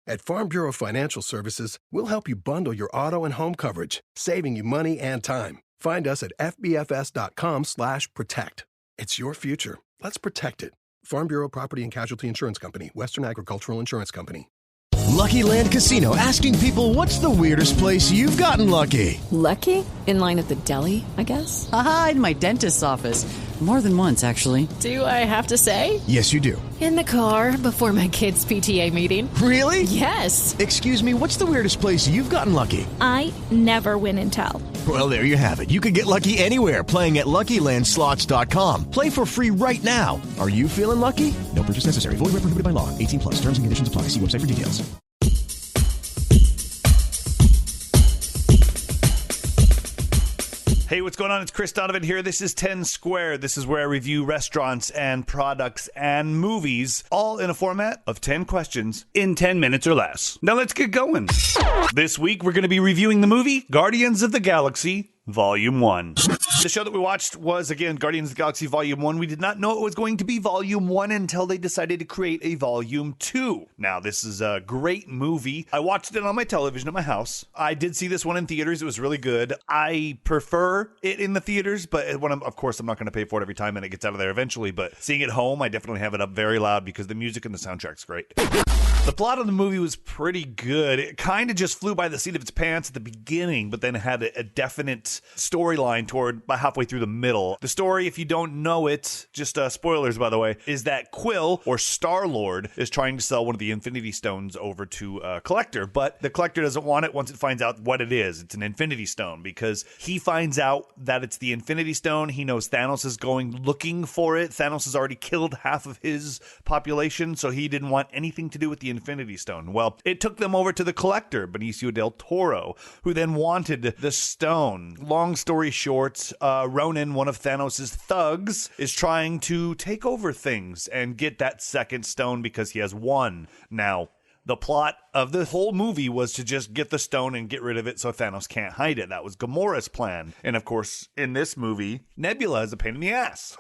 At Farm Bureau Financial Services, we'll help you bundle your auto and home coverage, saving you money and time. Find us at fbfs.com/protect. It's your future. Let's protect it. Farm Bureau Property and Casualty Insurance Company, Western Agricultural Insurance Company. Lucky Land Casino, asking people, what's the weirdest place you've gotten lucky? Lucky? In line at the deli, I guess? Aha, in my dentist's office. More than once, actually. Do I have to say? Yes, you do. In the car before my kids' PTA meeting. Really? Yes. Excuse me, what's the weirdest place you've gotten lucky? I never win and tell. Well, there you have it. You can get lucky anywhere, playing at LuckyLandSlots.com. Play for free right now. Are you feeling lucky? No purchase necessary. Void where prohibited by law. 18+. Terms and conditions apply. See website for details. Hey, what's going on? It's Chris Donovan here. This is 10 Square. This is where I review restaurants and products and movies, all in a format of 10 questions in 10 minutes or less. Now let's get going. This week, we're going to be reviewing the movie Guardians of the Galaxy Volume 1. The show that we watched was, again, Guardians of the Galaxy Volume 1. We did not know it was going to be Volume 1 until they decided to create a Volume 2. Now, this is a great movie. I watched it on my television at my house. I did see this one in theaters. It was really good. I prefer it in the theaters, but when of course, I'm not going to pay for it every time and it gets out of there eventually. But seeing it home, I definitely have it up very loud because the music and the soundtrack's great. The plot of the movie was pretty good. It kind of just flew by the seat of its pants at the beginning, but then it had a definite storyline toward about halfway through the middle. The story, if you don't know it, just spoilers by the way, is that Quill, or Star-Lord, is trying to sell one of the Infinity Stones over to a collector, but the collector doesn't want it once it finds out what it is. It's an Infinity Stone, because he finds out that it's the Infinity Stone. He knows Thanos is going looking for it. Thanos has already killed half of his population, so he didn't want anything to do with the Infinity Stone. Well, it took them over to the collector, Benicio del Toro, who then wanted the stone. Long story short, Ronan, one of Thanos' thugs, is trying to take over things and get that second stone because he has one. Now, the plot of the whole movie was to just get the stone and get rid of it so Thanos can't hide it. That was Gamora's plan. And of course, in this movie, Nebula is a pain in the ass.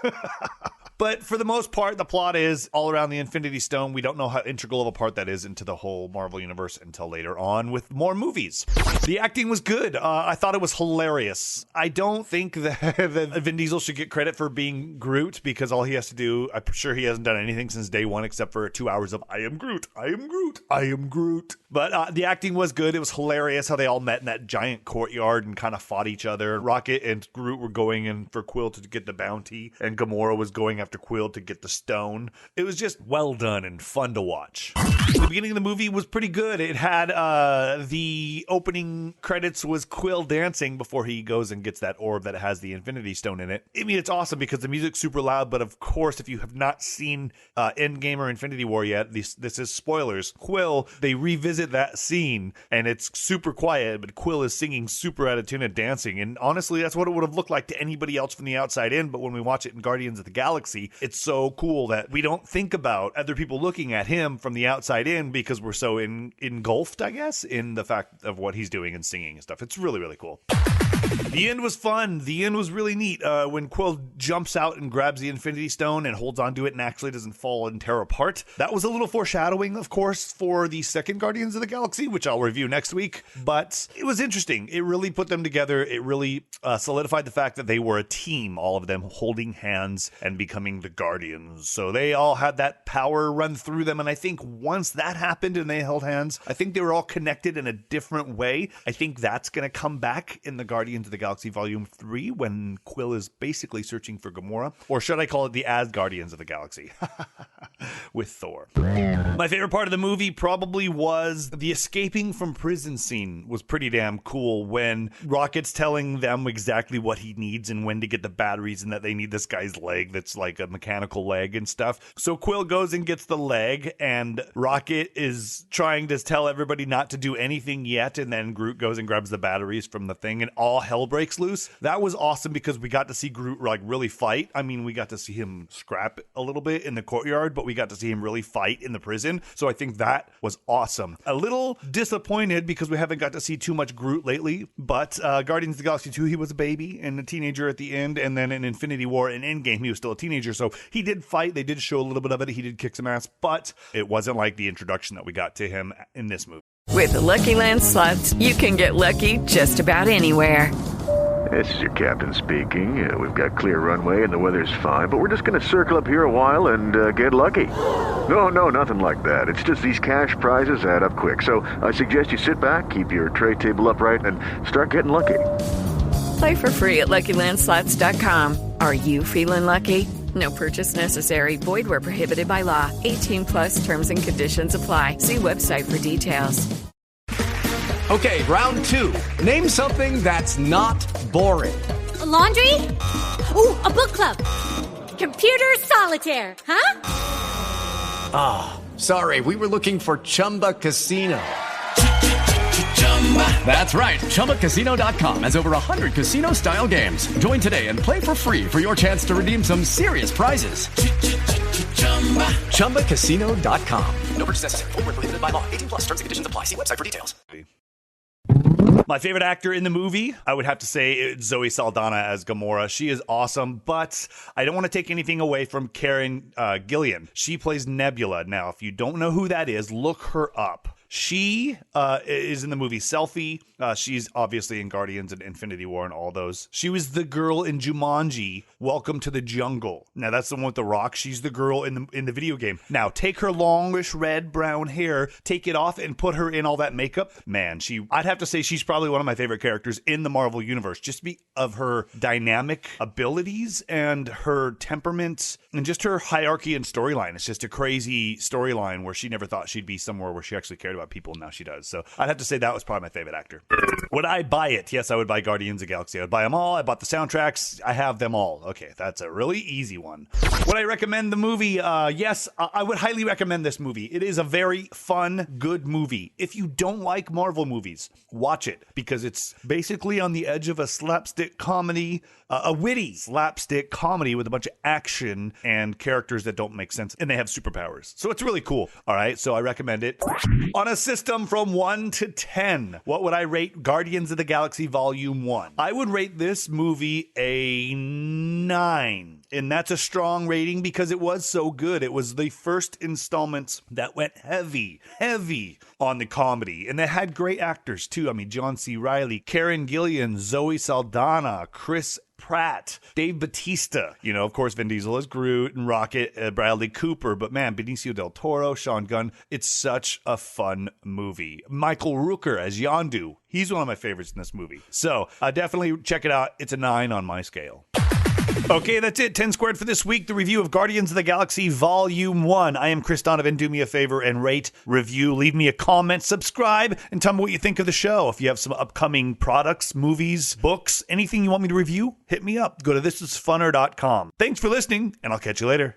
But for the most part, the plot is all around the Infinity Stone. We don't know how integral of a part that is into the whole Marvel Universe until later on with more movies. The acting was good. I thought it was hilarious. I don't think that Vin Diesel should get credit for being Groot because all he has to do, I'm sure he hasn't done anything since day one except for 2 hours of I am Groot, I am Groot, I am Groot. But the acting was good. It was hilarious how they all met in that giant courtyard and kind of fought each other. Rocket and Groot were going in for Quill to get the bounty, and Gamora was going after Quill to get the stone. It was just well done and fun to watch. The beginning of the movie was pretty good. It had the opening credits was Quill dancing before he goes and gets that orb that has the Infinity Stone in it. I mean, it's awesome because the music's super loud, but of course, if you have not seen Endgame or Infinity War yet, this is spoilers. Quill, they revisit that scene and it's super quiet, but Quill is singing super out of tune and dancing. And honestly, that's what it would have looked like to anybody else from the outside in. But when we watch it in Guardians of the Galaxy, it's so cool that we don't think about other people looking at him from the outside in because we're so engulfed, I guess, in the fact of what he's doing and singing and stuff. It's really, really cool. The end was fun. The end was really neat. When Quill jumps out and grabs the Infinity Stone and holds onto it and actually doesn't fall and tear apart. That was a little foreshadowing, of course, for the second Guardians of the Galaxy, which I'll review next week. But it was interesting. It really put them together. It really solidified the fact that they were a team, all of them holding hands and becoming the Guardians. So they all had that power run through them. And I think once that happened and they held hands, I think they were all connected in a different way. I think that's going to come back in the Guardians of the Galaxy Volume 3 when Quill is basically searching for Gamora. Or should I call it the Asgardians of the Galaxy? With Thor. My favorite part of the movie probably was the escaping from prison scene. Was pretty damn cool when Rocket's telling them exactly what he needs and when to get the batteries and that they need this guy's leg that's like a mechanical leg and stuff. So Quill goes and gets the leg and Rocket is trying to tell everybody not to do anything yet, and then Groot goes and grabs the batteries from the thing and all hell hell breaks loose. That was awesome because we got to see Groot like really fight. I mean, we got to see him scrap a little bit in the courtyard, but we got to see him really fight in the prison. So I think that was awesome. A little disappointed because we haven't got to see too much Groot lately, but Guardians of the Galaxy 2, he was a baby and a teenager at the end, and then in Infinity War and Endgame, he was still a teenager. So he did fight. They did show a little bit of it. He did kick some ass, but it wasn't like the introduction that we got to him in this movie. With the Lucky Land Slots, you can get lucky just about anywhere. This is your captain speaking. We've got clear runway and the weather's fine, but we're just going to circle up here a while and get lucky. No, nothing like that. It's just these cash prizes add up quick. So I suggest you sit back, keep your tray table upright, and start getting lucky. Play for free at LuckyLandSlots.com. Are you feeling lucky? No purchase necessary. Void where prohibited by law. 18+ terms and conditions apply. See website for details. Okay, round 2. Name something that's not boring. A laundry? Ooh, a book club. Computer solitaire, huh? Ah, sorry, we were looking for Chumba Casino. That's right, ChumbaCasino.com has over 100 casino-style games. Join today and play for free for your chance to redeem some serious prizes. ChumbaCasino.com. No purchase necessary. Void where prohibited by law. 18+ terms and conditions apply. See website for details. My favorite actor in the movie, I would have to say it's Zoe Saldana as Gamora. She is awesome, but I don't want to take anything away from Karen Gillan. She plays Nebula. Now, if you don't know who that is, look her up. She is in the movie Selfie. She's obviously in Guardians and Infinity War and all those. She was the girl in Jumanji, Welcome to the Jungle. Now, that's the one with the rock. She's the girl in the video game. Now, take her longish red brown hair, take it off, and put her in all that makeup. Man, I'd have to say she's probably one of my favorite characters in the Marvel Universe, just because of her dynamic abilities and her temperament and just her hierarchy and storyline. It's just a crazy storyline where she never thought she'd be somewhere where she actually cared about people. Now she does. So I'd have to say that was probably my favorite actor. Would I buy it? Yes, I would buy Guardians of the Galaxy. I would buy them all. I bought the soundtracks. I have them all. Okay, that's a really easy one. Would I recommend the movie? Yes, I would highly recommend this movie. It is a very fun, good movie. If you don't like Marvel movies, watch it because it's basically on the edge of a slapstick comedy, a witty slapstick comedy with a bunch of action and characters that don't make sense, and they have superpowers. So it's really cool. All right, so I recommend it. On a system from 1 to 10, what would I rate Guardians of the Galaxy Volume 1? I would rate this movie a 9. And that's a strong rating because it was so good. It was the first installment that went heavy on the comedy. And they had great actors too. I mean, John C. Reilly, Karen Gillan, Zoe Saldana, Chris Pratt, Dave Bautista, of course, Vin Diesel as Groot and Rocket, Bradley Cooper, but man, Benicio del Toro, Sean Gunn, it's such a fun movie. Michael Rooker as Yondu, he's one of my favorites in this movie. So definitely check it out. It's a 9 on my scale. Okay, that's it. 10 Squared for this week. The review of Guardians of the Galaxy Volume 1. I am Chris Donovan. Do me a favor and rate, review, leave me a comment, subscribe, and tell me what you think of the show. If you have some upcoming products, movies, books, anything you want me to review, hit me up. Go to thisisfunner.com. Thanks for listening, and I'll catch you later.